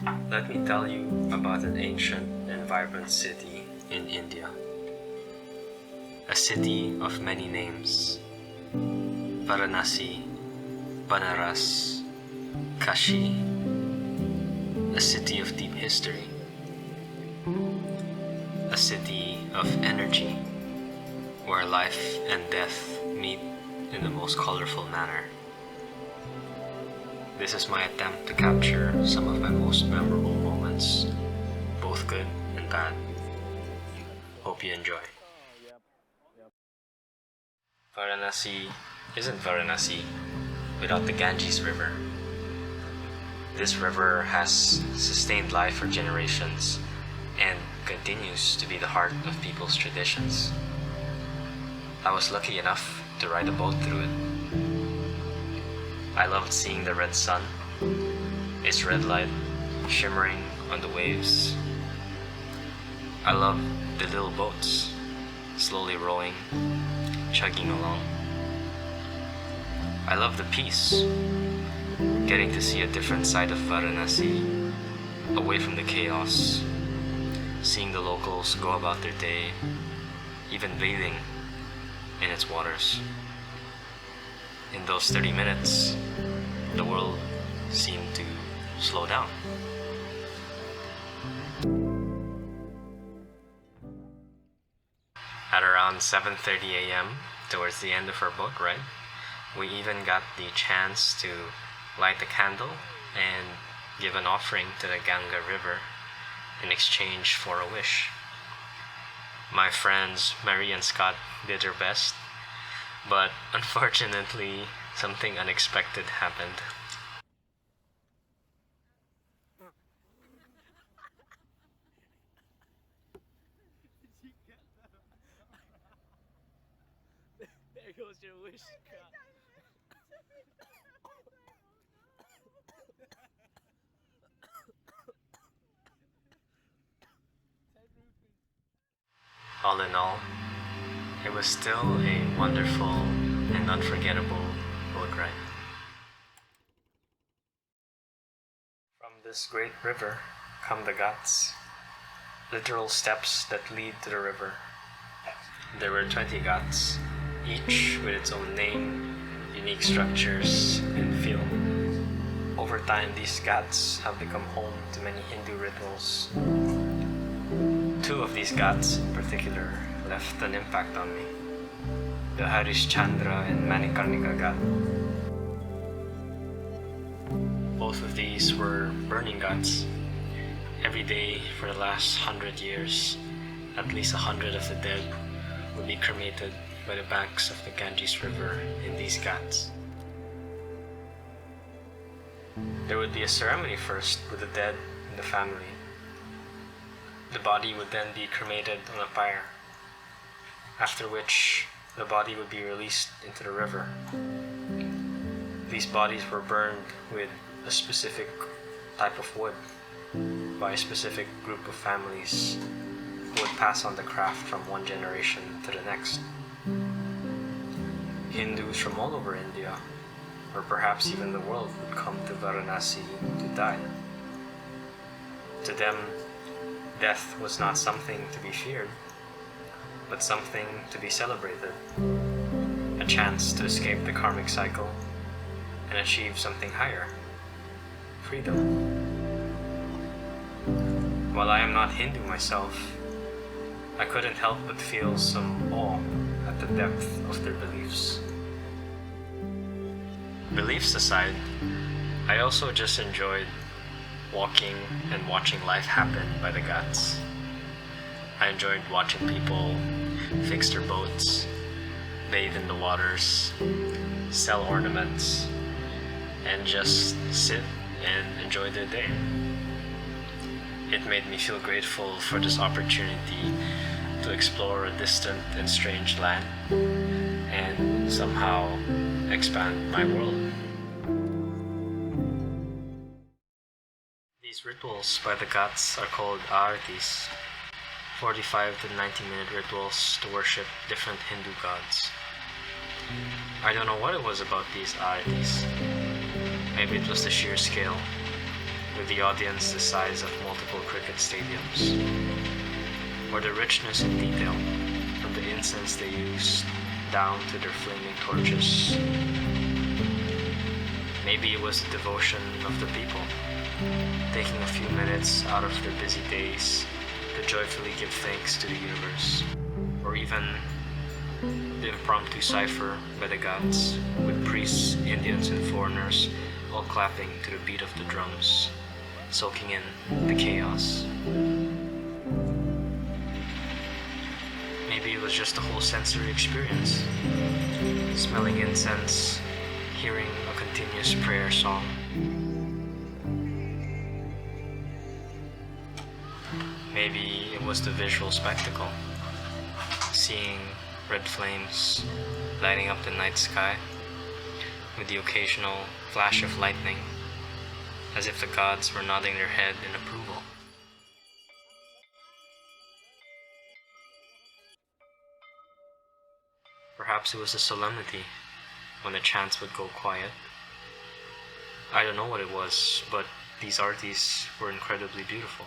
Let me tell you about an ancient and vibrant city in India. A city of many names. Varanasi, Banaras, Kashi. A city of deep history. A city of energy, where life and death meet in the most colorful manner. This is my attempt to capture some of my most memorable moments, both good and bad. Hope you enjoy. Varanasi isn't Varanasi without the Ganges River. This river has sustained life for generations and continues to be the heart of people's traditions. I was lucky enough to ride a boat through it. I loved seeing the red sun, its red light shimmering on the waves. I loved the little boats slowly rowing, chugging along. I loved the peace, getting to see a different side of Varanasi, away from the chaos, seeing the locals go about their day, even bathing in its waters. In those 30 minutes, the world seemed to slow down. At around 7:30 a.m., towards the end of our boat ride, we even got the chance to light a candle and give an offering to the Ganga River in exchange for a wish. My friends Mary and Scott did their best, but unfortunately, something unexpected happened. There goes your wish. All in all, it was still a wonderful and unforgettable boat ride. From this great river come the Ghats, literal steps that lead to the river. There were 20 Ghats, each with its own name, unique structures, and feel. Over time, these Ghats have become home to many Hindu rituals. Two of these Ghats in particular left an impact on me. The Harishchandra and Manikarnika Ghat. Both of these were burning Ghats. Every day for the last 100 years, at least 100 of the dead would be cremated by the banks of the Ganges River in these Ghats. There would be a ceremony first with the dead and the family. The body would then be cremated on a pyre, after which the body would be released into the river. These bodies were burned with a specific type of wood by a specific group of families who would pass on the craft from one generation to the next. Hindus from all over India, or perhaps even the world, would come to Varanasi to die. To them, death was not something to be feared, but something to be celebrated. A chance to escape the karmic cycle and achieve something higher, freedom. While I am not Hindu myself, I couldn't help but feel some awe at the depth of their beliefs. Beliefs aside, I also just enjoyed walking and watching life happen by the Ghats. I enjoyed watching people fix their boats, bathe in the waters, sell ornaments, and just sit and enjoy their day. It made me feel grateful for this opportunity to explore a distant and strange land and somehow expand my world. These rituals by the Ghats are called Artis, 45 to 90-minute rituals to worship different Hindu gods. I don't know what it was about these Artis. Maybe it was the sheer scale. with the audience the size of multiple cricket stadiums, or the richness in detail from the incense they used down to their flaming torches. Maybe it was the devotion of the people, taking a few minutes out of their busy days to joyfully give thanks to the universe, or even the impromptu cipher by the gods, with priests, Indians, and foreigners all clapping to the beat of the drums, soaking in the chaos. Maybe it was just a whole sensory experience, smelling incense, hearing a continuous prayer song. Maybe it was the visual spectacle, seeing red flames lighting up the night sky with the occasional flash of lightning, as if the gods were nodding their head in approval. Perhaps it was a solemnity when the chants would go quiet. I don't know what it was, but these artis were incredibly beautiful.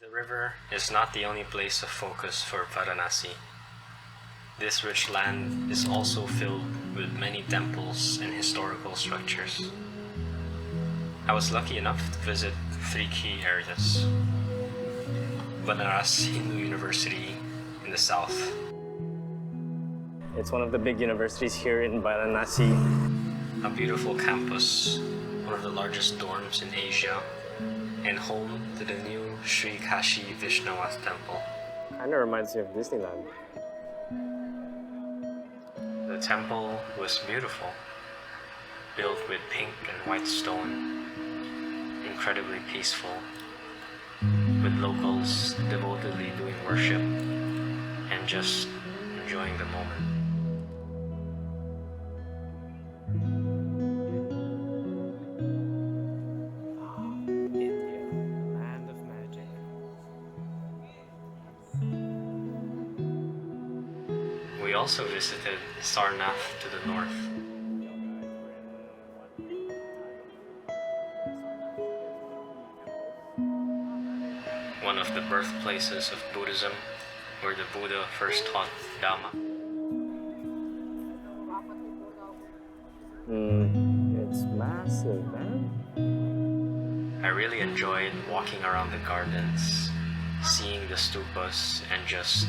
The river is not the only place of focus for Varanasi. This rich land is also filled with many temples and historical structures. I was lucky enough to visit 3 key areas. Varanasi Hindu University in the south. It's one of the big universities here in Varanasi. A beautiful campus, one of the largest dorms in Asia, and home to the new Sri Kashi Vishwanath temple. Kinda reminds me of Disneyland. The temple was beautiful, built with pink and white stone, incredibly peaceful, with locals devotedly doing worship and just enjoying the moment. India, land of magic. We also visited Sarnath to the north. One of the birthplaces of Buddhism, where the Buddha first taught Dhamma. It's massive, man. I really enjoyed walking around the gardens, seeing the stupas, and just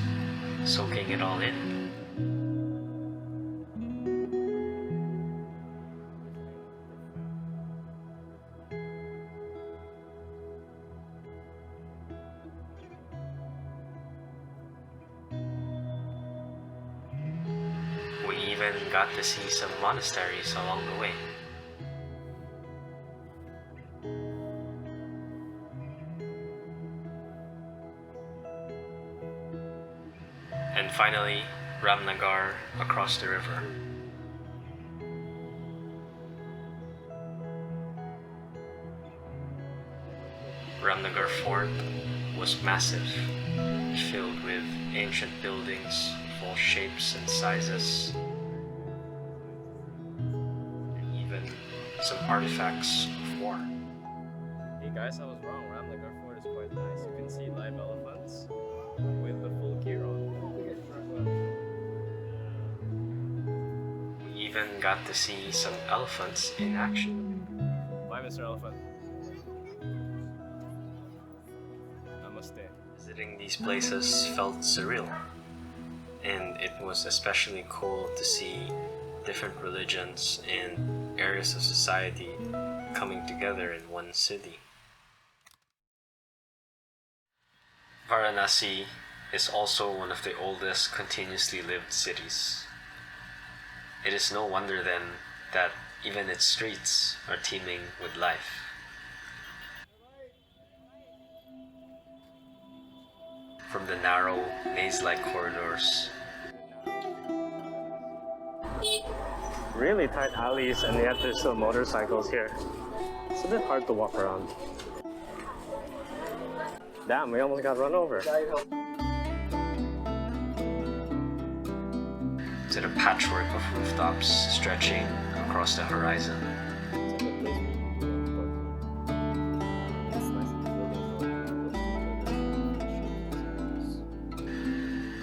soaking it all in. We even got to see some monasteries along the way. And finally, Ramnagar across the river. Ramnagar Fort was massive, filled with ancient buildings of all shapes and sizes, and even some artifacts of war. Hey guys, I was wrong. Ramnagar Fort is quite nice. You can see live elephants with the full gear on. We even got to see some elephants in action. Bye, Mr. Elephant. Namaste. Visiting these places felt surreal, and it was especially cool to see different religions and areas of society coming together in one city. Varanasi is also one of the oldest continuously lived cities. It is no wonder then that even its streets are teeming with life. From the narrow, maze-like corridors, Really tight alleys, and yet there's still motorcycles here. It's a bit hard to walk around. Damn, we almost got run over. to the patchwork of rooftops stretching across the horizon. It's a good place for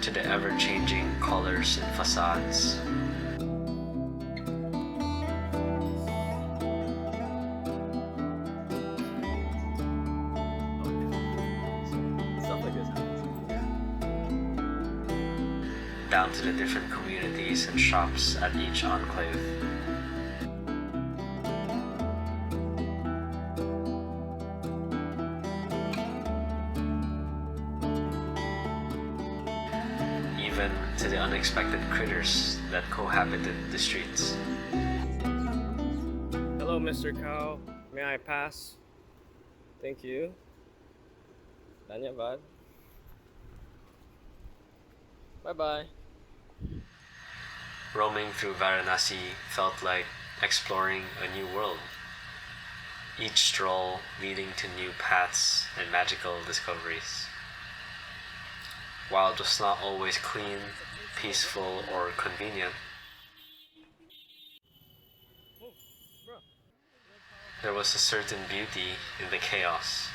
to the ever-changing colors and facades. Stuff like this happens. Down to the different communities and shops at each enclave. Even to the unexpected critters that cohabited the streets. Hello, Mr. Cow. May I pass? Thank you. Dhanyavad. Bye-bye. Roaming through Varanasi felt like exploring a new world. Each stroll leading to new paths and magical discoveries. While it was not always clean, peaceful, or convenient, there was a certain beauty in the chaos,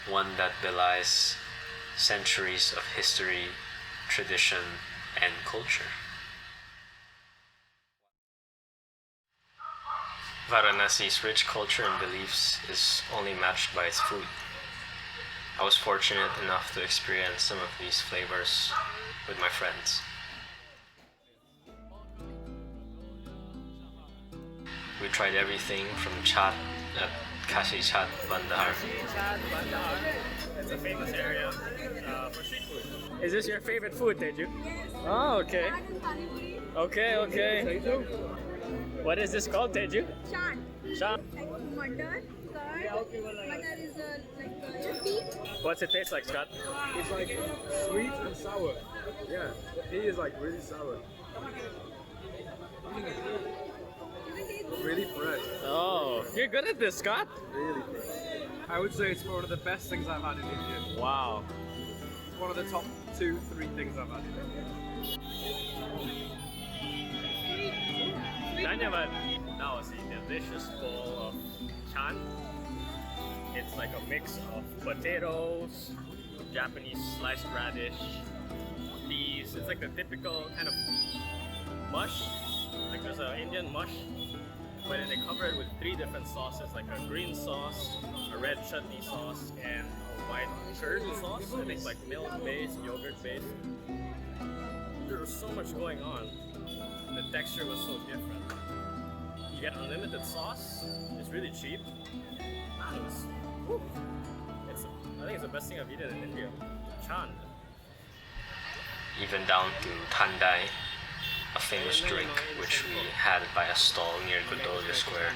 one that belies centuries of history, tradition, and culture. Varanasi's rich culture and beliefs is only matched by its food. I was fortunate enough to experience some of these flavors with my friends. We tried everything from chat at Kashi Chat Bandar. It's a famous area for street food. Is this your favorite food, Teju? Oh, okay. Okay, okay. What is this called, Teju? Chaat. Chaat. Like mutton, curd, butter is like chickpea. What's it taste like, Scott? It's like sweet and sour. Yeah, the pea is like really sour. Really fresh. Oh, you're good at this, Scott. Really fresh. I would say it's one of the best things I've had in India. Wow. One of the top 2-3 things I've had in India. Dhanyavad. That was a delicious bowl of chan. It's like a mix of potatoes, Japanese sliced radish, peas. It's like the typical kind of mush. Like there's an Indian mush, but then they cover it with 3 different sauces, like a green sauce, a red chutney sauce, and a white curd sauce. I think it's like milk-based, yogurt-based. There was so much going on. The texture was so different. You get unlimited sauce. It's really cheap. Man, it was. Whew. I think it's the best thing I've eaten in India. Chan. Even down to Tandai, a famous drink which we had by a stall near Gondola Square.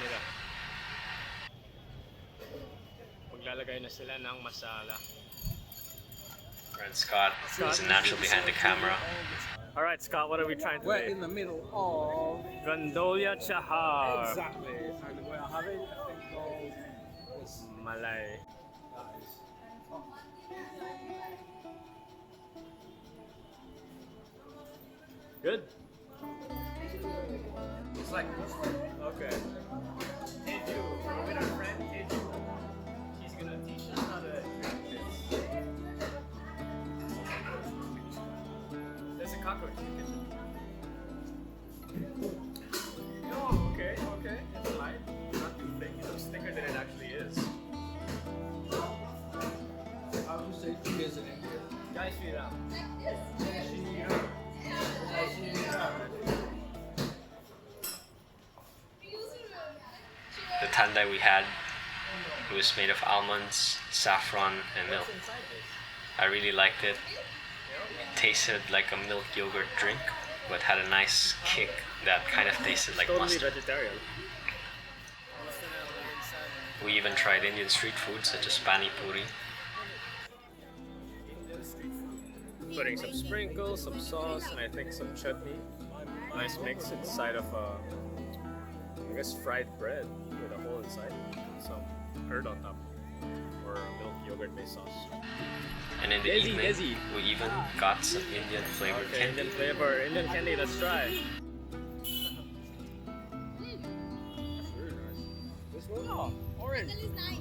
Maglalagay na sila ng masala. Friend Scott is natural behind the camera. All right, Scott, what are we trying We're today? in the middle of Gondola Chahar. exactly, and we're having a thing called this. Malay. That is Good. it's like Okay. Teju, with our friend Teju. He's gonna teach us how to drink this. There's a cockroach in the kitchen. Oh, okay, okay. It's light. Not too thick. It looks thicker than it actually is. I would say 2 years in India. Guys, feel out. The tandai we had, it was made of almonds, saffron, and milk. I really liked it. It tasted like a milk yogurt drink, but had a nice kick that kind of tasted like Totally mustard. vegetarian. We even tried Indian street food such as pani puri. Putting some sprinkles, some sauce, and I think some chutney. Nice mix inside of I guess fried bread with a hole inside. Some curd on top, or a milk yogurt based sauce. And in the Desi, evening, desi. we even got some Indian flavored Okay, candy. Indian flavor, Indian candy. Let's try. This one, orange. That is nice.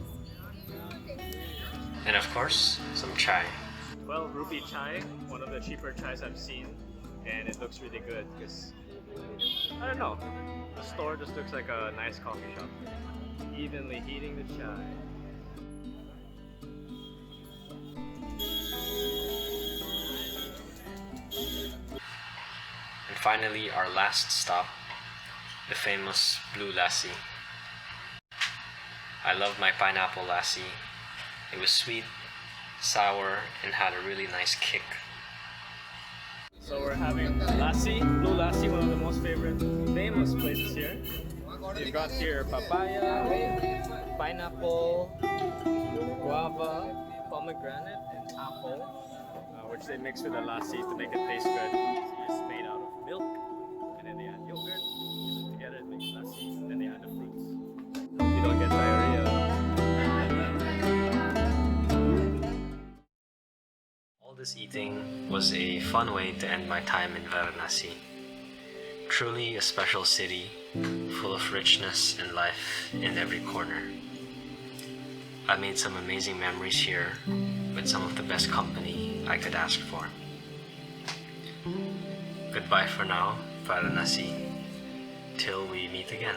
And of course, some chai. well, ruby chai, one of the cheaper chais I've seen, and it looks really good because I don't know, the store just looks like a nice coffee shop. Evenly heating the chai. And finally, our last stop, the famous blue lassi. I loved my pineapple lassi. It was sweet, sour, and had a really nice kick. So we're having lassi, blue lassi, one of the most famous places here. You've got here papaya, pineapple, guava, pomegranate, and apple, which they mix with the lassi to make it taste good. It's made out of milk, and then they add yogurt, and then together it makes lassi, and then they add the fruits. You don't get diarrhea. All this eating was a fun way to end my time in Varanasi. Truly a special city, full of richness and life in every corner. I made some amazing memories here with some of the best company I could ask for. Goodbye for now, Varanasi, till we meet again.